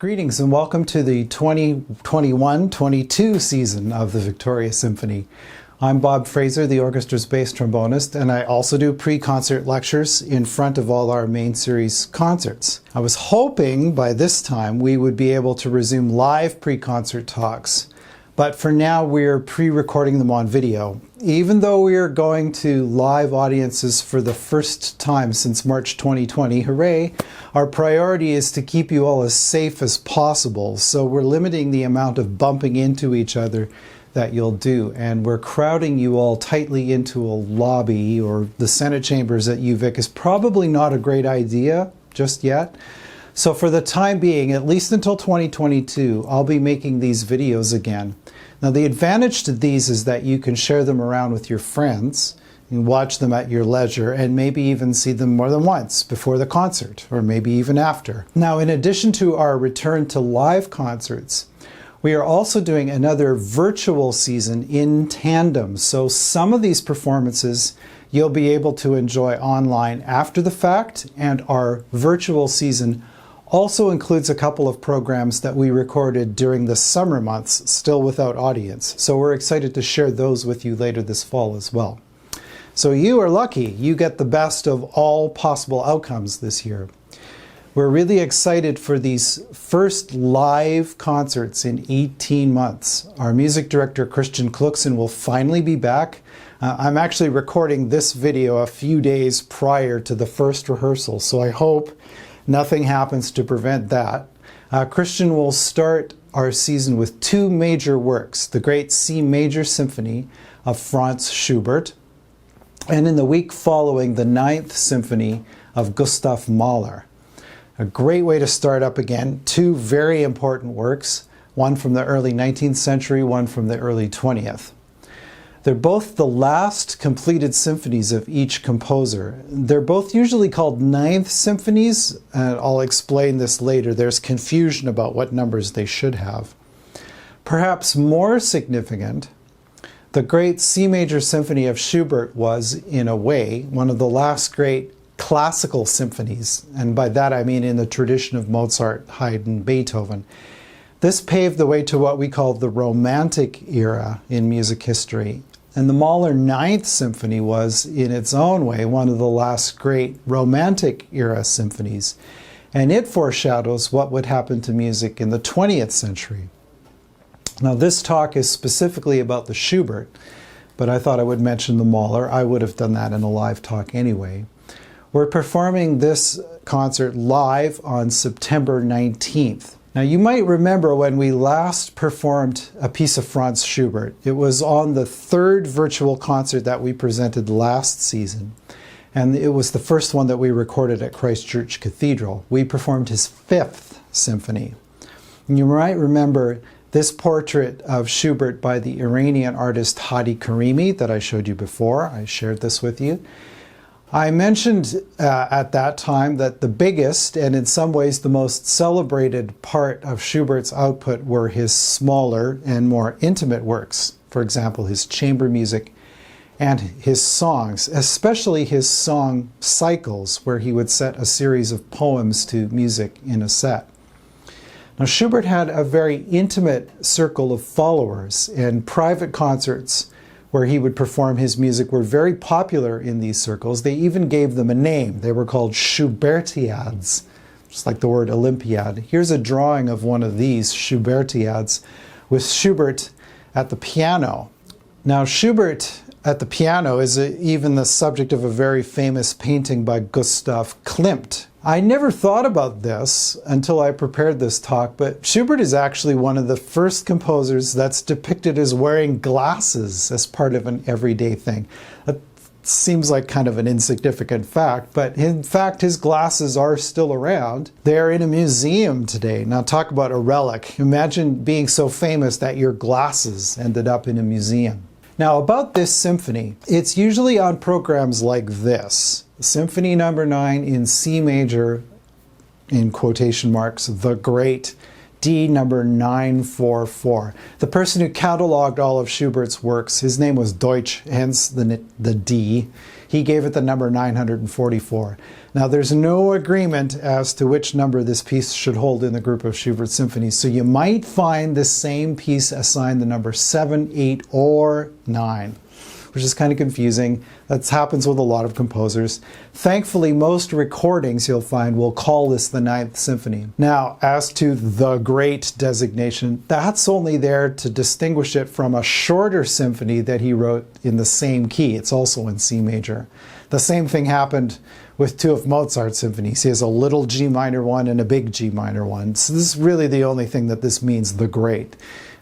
Greetings and welcome to the 2021-22 season of the Victoria Symphony. I'm Bob Fraser, the orchestra's bass trombonist, and I also do pre-concert lectures in front of all our main series concerts. I was hoping by this time we would be able to resume live pre-concert talks, but for now we're pre-recording them on video. Even though we are going to live audiences for the first time since March 2020, hooray, our priority is to keep you all as safe as possible, so we're limiting the amount of bumping into each other that you'll do, and we're crowding you all tightly into a lobby, or the Senate chambers at UVic is probably not a great idea just yet. So for the time being, at least until 2022, I'll be making these videos again. Now the advantage to these is that you can share them around with your friends, you watch them at your leisure, and maybe even see them more than once before the concert, or maybe even after. Now, in addition to our return to live concerts, we are also doing another virtual season in tandem. So some of these performances you'll be able to enjoy online after the fact, and our virtual season also includes a couple of programs that we recorded during the summer months, still without audience. So we're excited to share those with you later this fall as well. So you are lucky. You get the best of all possible outcomes this year. We're really excited for these first live concerts in 18 months. Our music director, Kluxen, will finally be back. I'm actually recording this video a few days prior to the first rehearsal, so I hope nothing happens to prevent that. Christian will start our season with two major works, the great C Major Symphony of Franz Schubert, and in the week following, the 9th Symphony of Gustav Mahler. A great way to start up again. Two very important works, one from the early 19th century, one from the early 20th. They're both the last completed symphonies of each composer. They're both usually called 9th symphonies, and I'll explain this later. There's confusion about what numbers they should have. Perhaps more significant, the great C Major Symphony of Schubert was, in a way, one of the last great classical symphonies, and by that I mean in the tradition of Mozart, Haydn, Beethoven. This paved the way to what we call the Romantic era in music history. And the Mahler 9th Symphony was, in its own way, one of the last great Romantic era symphonies. And it foreshadows what would happen to music in the 20th century. Now this talk is specifically about the Schubert, but I thought I would mention the Mahler. I would have done that in a live talk anyway. We're performing this concert live on September 19th. Now you might remember when we last performed a piece of Franz Schubert. It was on the third virtual concert that we presented last season, and it was the first one that we recorded at Christ Church Cathedral. We performed his 5th symphony. And you might remember this portrait of Schubert by the Iranian artist Hadi Karimi that I showed you before. I shared this with you. I mentioned at that time that the biggest and in some ways the most celebrated part of Schubert's output were his smaller and more intimate works. For example, his chamber music and his songs, especially his song cycles, where he would set a series of poems to music in a set. Now, Schubert had a very intimate circle of followers, and private concerts where he would perform his music were very popular in these circles. They even gave them a name. They were called Schubertiads, just like the word Olympiad. Here's a drawing of one of these Schubertiads with Schubert at the piano. Now, Schubert at the piano is even the subject of a very famous painting by Gustav Klimt. I never thought about this until I prepared this talk, but Schubert is actually one of the first composers that's depicted as wearing glasses as part of an everyday thing. That seems like kind of an insignificant fact, but in fact his glasses are still around. They're in a museum today. Now talk about a relic. Imagine being so famous that your glasses ended up in a museum. Now about this symphony, it's usually on programs like this. Symphony No. 9 in C major, in quotation marks, the great D number 944. The person who cataloged all of Schubert's works, his name was Deutsch, hence the D. He gave it the number 944. Now there's no agreement as to which number this piece should hold in the group of Schubert symphonies, so you might find the same piece assigned the number 7, 8, or 9. Which is kind of confusing. That happens with a lot of composers. Thankfully, most recordings you'll find will call this the Ninth Symphony. Now, as to the Great designation, that's only there to distinguish it from a shorter symphony that he wrote in the same key. It's also in C major. The same thing happened with two of Mozart's symphonies. He has a little G minor one and a big G minor one. So this is really the only thing that this means, the Great.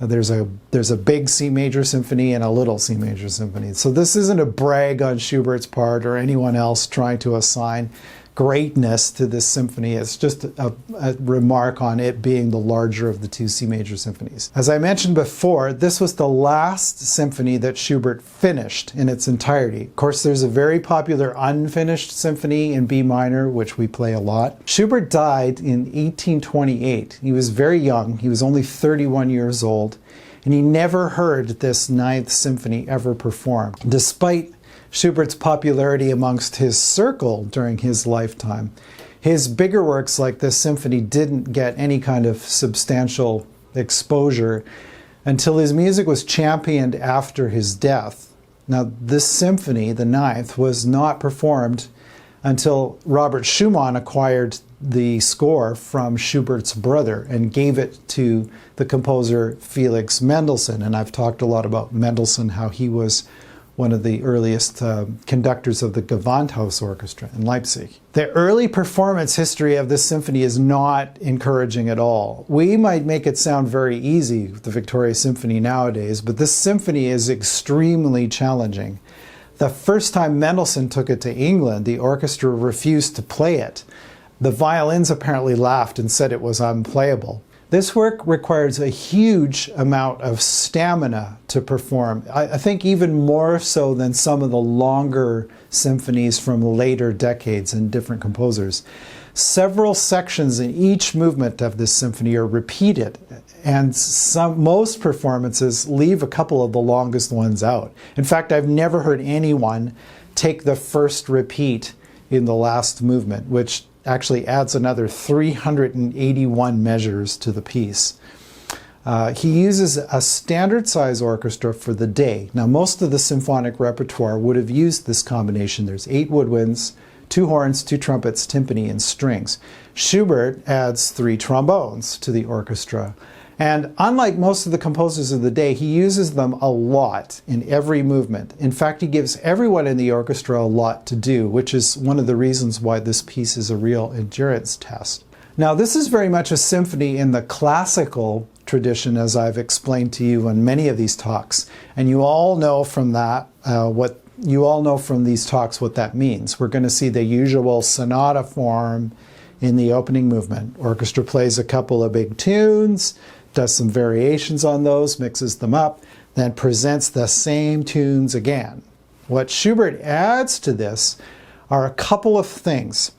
There's a big C major symphony and a little C major symphony. So this isn't a brag on Schubert's part or anyone else trying to assign greatness to this symphony. It's just a remark on it being the larger of the two C major symphonies. As I mentioned before, this was the last symphony that Schubert finished in its entirety. Of course, there's a very popular unfinished symphony in B minor, which we play a lot. Schubert died in 1828. He was very young. He was only 31 years old, and he never heard this Ninth Symphony ever performed, despite Schubert's popularity amongst his circle during his lifetime. His bigger works like this symphony didn't get any kind of substantial exposure until his music was championed after his death. Now, this symphony, the Ninth, was not performed until Robert Schumann acquired the score from Schubert's brother and gave it to the composer Felix Mendelssohn. And I've talked a lot about Mendelssohn, how he was one of the earliest conductors of the Gewandhaus Orchestra in Leipzig. The early performance history of this symphony is not encouraging at all. We might make it sound very easy with the Victoria Symphony nowadays, but this symphony is extremely challenging. The first time Mendelssohn took it to England, the orchestra refused to play it. The violins apparently laughed and said it was unplayable. This work requires a huge amount of stamina to perform. I think even more so than some of the longer symphonies from later decades and different composers. Several sections in each movement of this symphony are repeated, and most performances leave a couple of the longest ones out. In fact, I've never heard anyone take the first repeat in the last movement, which actually adds another 381 measures to the piece. He uses a standard size orchestra for the day. Now, most of the symphonic repertoire would have used this combination. There's 8 woodwinds, 2 horns, 2 trumpets, timpani, and strings. Schubert adds 3 trombones to the orchestra. And unlike most of the composers of the day, he uses them a lot in every movement. In fact, he gives everyone in the orchestra a lot to do, which is one of the reasons why this piece is a real endurance test. Now, this is very much a symphony in the classical tradition, as I've explained to you in many of these talks. And you all know from that what that means. We're going to see the usual sonata form in the opening movement. Orchestra plays a couple of big tunes, does some variations on those, mixes them up, then presents the same tunes again. What Schubert adds to this are a couple of things.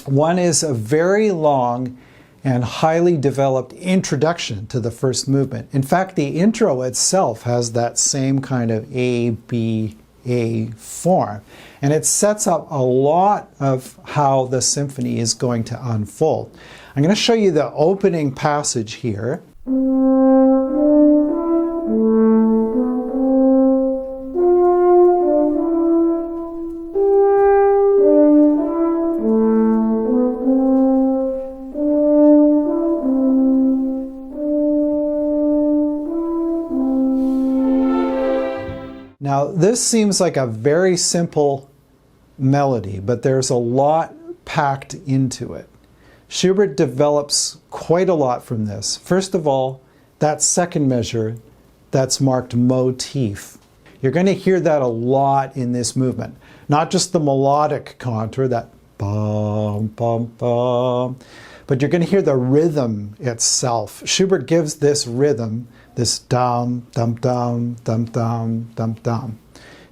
One is a very long and highly developed introduction to the first movement. In fact, the intro itself has that same kind of A, B, A form. And it sets up a lot of how the symphony is going to unfold. I'm going to show you the opening passage here. Now, this seems like a very simple melody, but there's a lot packed into it. Schubert develops quite a lot from this. First of all, that second measure, that's marked motif. You're going to hear that a lot in this movement. Not just the melodic contour, that bum, bum, bum, but you're going to hear the rhythm itself. Schubert gives this rhythm, this dum, dum, dum, dum, dum, dum, dum.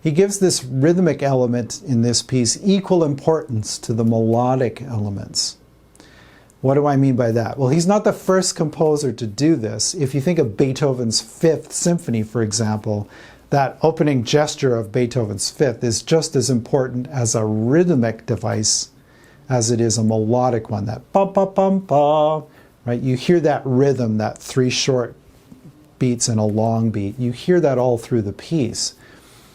He gives this rhythmic element in this piece equal importance to the melodic elements. What do I mean by that? Well, he's not the first composer to do this. If you think of Beethoven's Fifth Symphony, for example, that opening gesture of Beethoven's Fifth is just as important as a rhythmic device as it is a melodic one. That bum bum bum bum, right? You hear that rhythm, that 3 short beats and a long beat. You hear that all through the piece.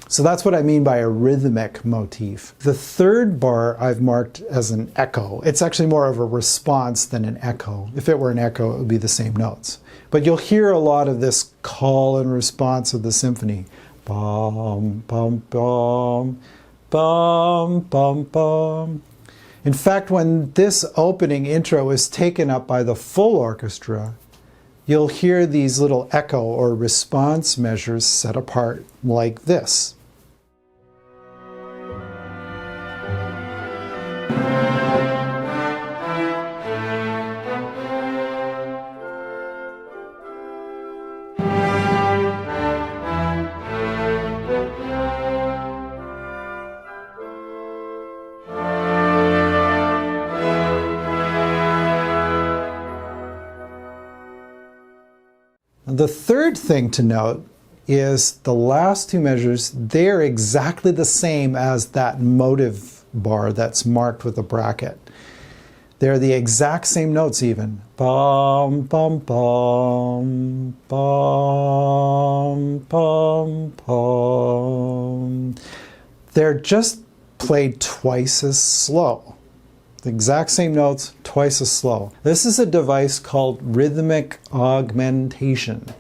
So that's what I mean by a rhythmic motif. The third bar I've marked as an echo. It's actually more of a response than an echo. If it were an echo, it would be the same notes. But you'll hear a lot of this call and response of the symphony. Bum, bum, bum, bum, bum, bum. In fact, when this opening intro is taken up by the full orchestra, you'll hear these little echo or response measures set apart like this. The third thing to note is the last 2 measures, they're exactly the same as that motive bar that's marked with a bracket. They're the exact same notes even. Bum, bum, bum, bum, bum, bum. They're just played twice as slow. The exact same notes, twice as slow. This is a device called rhythmic augmentation.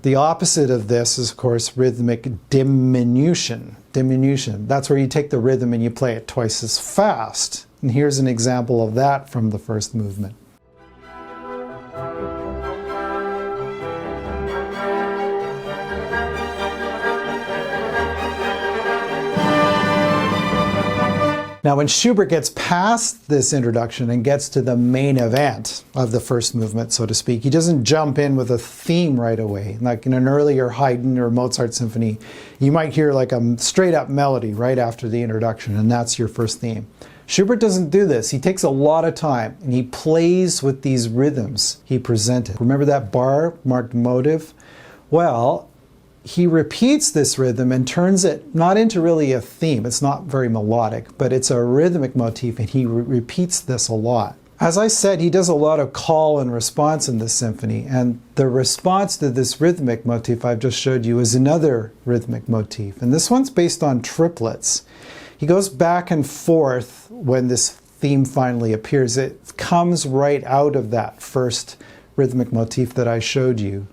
The opposite of this is, of course, rhythmic diminution. Diminution. That's where you take the rhythm and you play it twice as fast. And here's an example of that from the first movement. Now, when Schubert gets past this introduction and gets to the main event of the first movement, so to speak, he doesn't jump in with a theme right away. Like in an earlier Haydn or Mozart symphony, you might hear like a straight-up melody right after the introduction, and that's your first theme. Schubert doesn't do this. He takes a lot of time, and he plays with these rhythms he presented. Remember that bar marked motive? Well, he repeats this rhythm and turns it not into really a theme. It's not very melodic, but it's a rhythmic motif, and he repeats this a lot. As I said, he does a lot of call and response in this symphony, and the response to this rhythmic motif I've just showed you is another rhythmic motif, and this one's based on triplets. He goes back and forth when this theme finally appears. It comes right out of that first rhythmic motif that I showed you.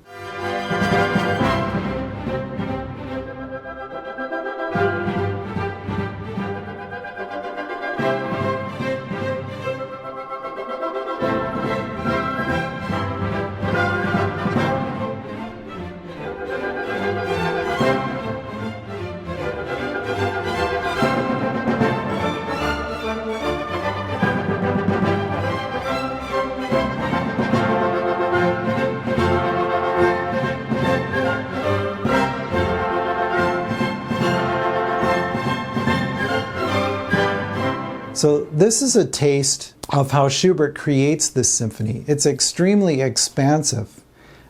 So this is a taste of how Schubert creates this symphony. It's extremely expansive,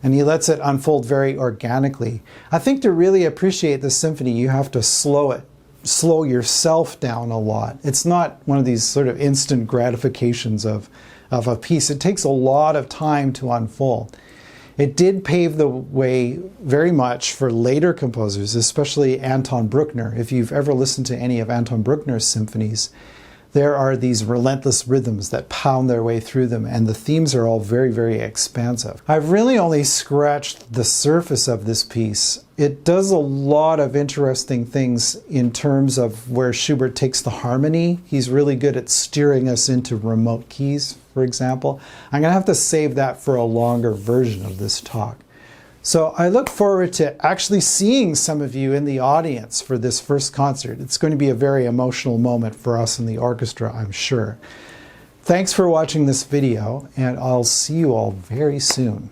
and he lets it unfold very organically. I think to really appreciate this symphony, you have to slow yourself down a lot. It's not one of these sort of instant gratifications of a piece. It takes a lot of time to unfold. It did pave the way very much for later composers, especially Anton Bruckner. If you've ever listened to any of Anton Bruckner's symphonies, there are these relentless rhythms that pound their way through them, and the themes are all very, very expansive. I've really only scratched the surface of this piece. It does a lot of interesting things in terms of where Schubert takes the harmony. He's really good at steering us into remote keys, for example. I'm going to have to save that for a longer version of this talk. So I look forward to actually seeing some of you in the audience for this first concert. It's going to be a very emotional moment for us in the orchestra, I'm sure. Thanks for watching this video, and I'll see you all very soon.